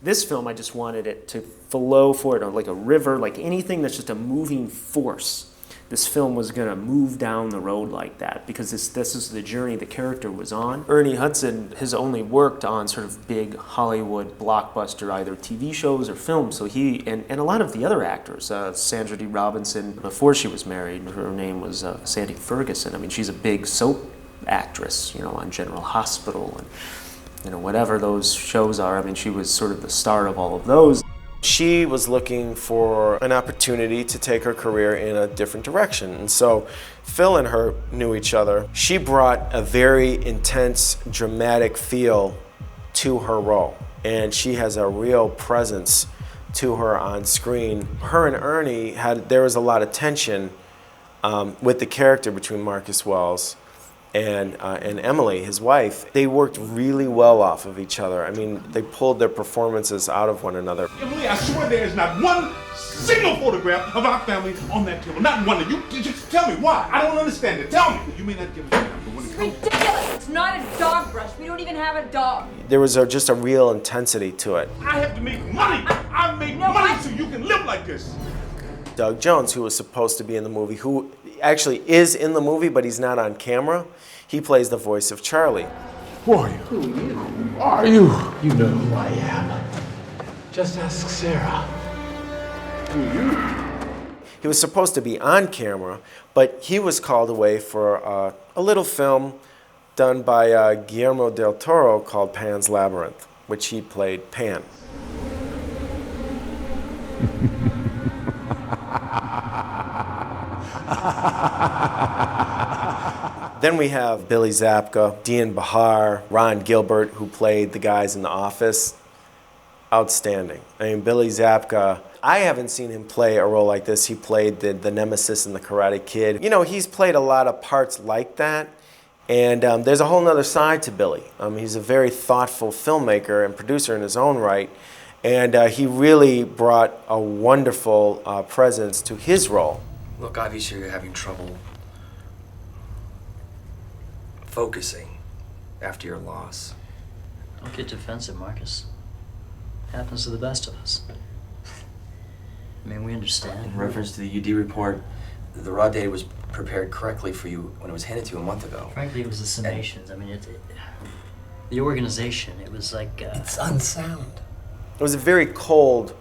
This film, I just wanted it to flow forward, like a river, like anything that's just a moving force. This film was going to move down the road like that because this is the journey the character was on. Ernie Hudson has only worked on sort of big Hollywood blockbuster, either TV shows or films. So he, and a lot of the other actors, Sandra Dee Robinson, before she was married, her name was Sandy Ferguson. I mean, she's a big soap actress, you know, on General Hospital and, you know, whatever those shows are. I mean, she was sort of the star of all of those. She was looking for an opportunity to take her career in a different direction. And so Phil and her knew each other. She brought a very intense, dramatic feel to her role. And she has a real presence to her on screen. Her and Ernie there was a lot of tension with the character between Marcus Wells and Emily, his wife. They worked really well off of each other. I mean, they pulled their performances out of one another. Emily, I swear there is not one single photograph of our family on that table. Not one of you. Just tell me why. I don't understand it. Tell me. You may not give a shit, but when it comes... Ridiculous. It's not a dog brush. We don't even have a dog. There was just a real intensity to it. I have to make money. I make money so you can live like this. Doug Jones, who was supposed to be in the movie, who actually is in the movie, but he's not on camera. He plays the voice of Charlie. Who are you? Who are you? You know who I am. Just ask Sarah. Who are you? He was supposed to be on camera, but he was called away for a little film done by Guillermo del Toro called Pan's Labyrinth, which he played Pan. Then we have Billy Zapko, Dean Bahar, Ron Gilbert, who played the guys in The Office. Outstanding. I mean, Billy Zapka, I haven't seen him play a role like this. He played the nemesis in The Karate Kid. You know, he's played a lot of parts like that. And there's a whole other side to Billy. He's a very thoughtful filmmaker and producer in his own right. And he really brought a wonderful presence to his role. Look, obviously you're having trouble focusing after your loss. Don't get defensive, Marcus. Happens to the best of us. I mean, we understand. In reference to the UD report, the raw data was prepared correctly for you when it was handed to you a month ago. Frankly, it was the summations. I mean, the organization, it was like... It's unsound. It was a very cold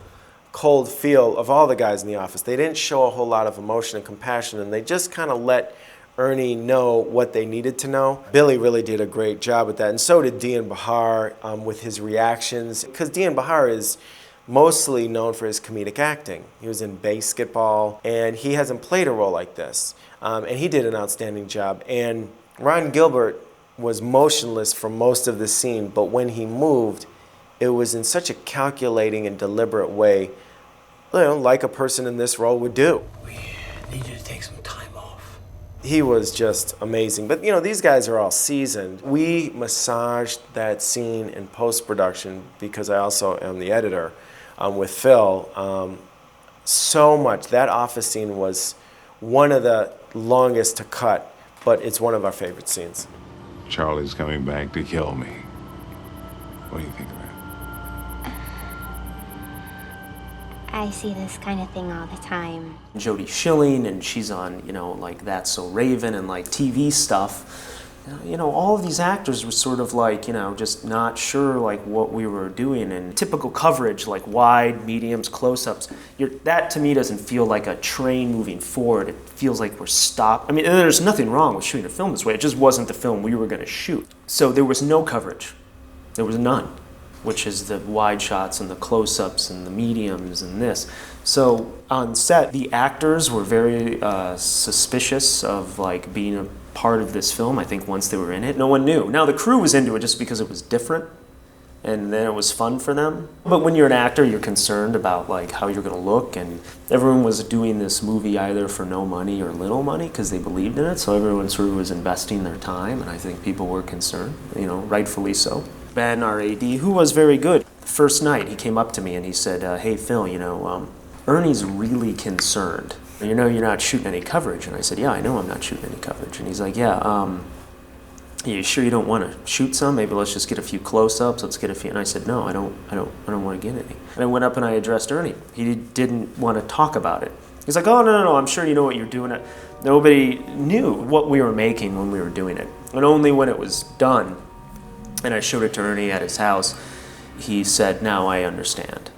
feel of all the guys in the office. They didn't show a whole lot of emotion and compassion, and they just kind of let Ernie know what they needed to know. Billy really did a great job with that, and so did Dean Bahar with his reactions, because Dean Bahar is mostly known for his comedic acting. He was in Basketball, and he hasn't played a role like this, and he did an outstanding job. And Ron Gilbert was motionless for most of the scene, but when he moved, it was in such a calculating and deliberate way, you know, like a person in this role would do. We need you to take some time off. He was just amazing. But you know, these guys are all seasoned. We massaged that scene in post-production, because I also am the editor, with Phil, so much. That office scene was one of the longest to cut, but it's one of our favorite scenes. Charlie's coming back to kill me. What do you think of that? I see this kind of thing all the time. Jodie Schilling, and she's on, you know, like That's So Raven and like TV stuff. You know, all of these actors were sort of like, you know, just not sure like what we were doing. And typical coverage, like wide, mediums, close-ups, that to me doesn't feel like a train moving forward. It feels like we're stopped. I mean, there's nothing wrong with shooting a film this way. It just wasn't the film we were going to shoot. So there was no coverage. There was none, which is the wide shots and the close-ups and the mediums and this. So on set, the actors were very suspicious of like being a part of this film. I think once they were in it, no one knew. Now the crew was into it just because it was different and then it was fun for them. But when you're an actor, you're concerned about like how you're gonna look, and everyone was doing this movie either for no money or little money because they believed in it, so everyone sort of was investing their time, and I think people were concerned, you know, rightfully so. Ben, our AD, who was very good, the first night he came up to me and he said, hey Phil, you know, Ernie's really concerned. You know you're not shooting any coverage. And I said, yeah, I know I'm not shooting any coverage. And he's like, yeah, you sure you don't want to shoot some? Maybe let's just get a few close-ups. Let's get a few. And I said, no, I don't want to get any. And I went up and I addressed Ernie. He didn't want to talk about it. He's like, oh, no, I'm sure you know what you're doing. Nobody knew what we were making when we were doing it. And only when it was done, and I showed it to Ernie at his house, he said, now I understand.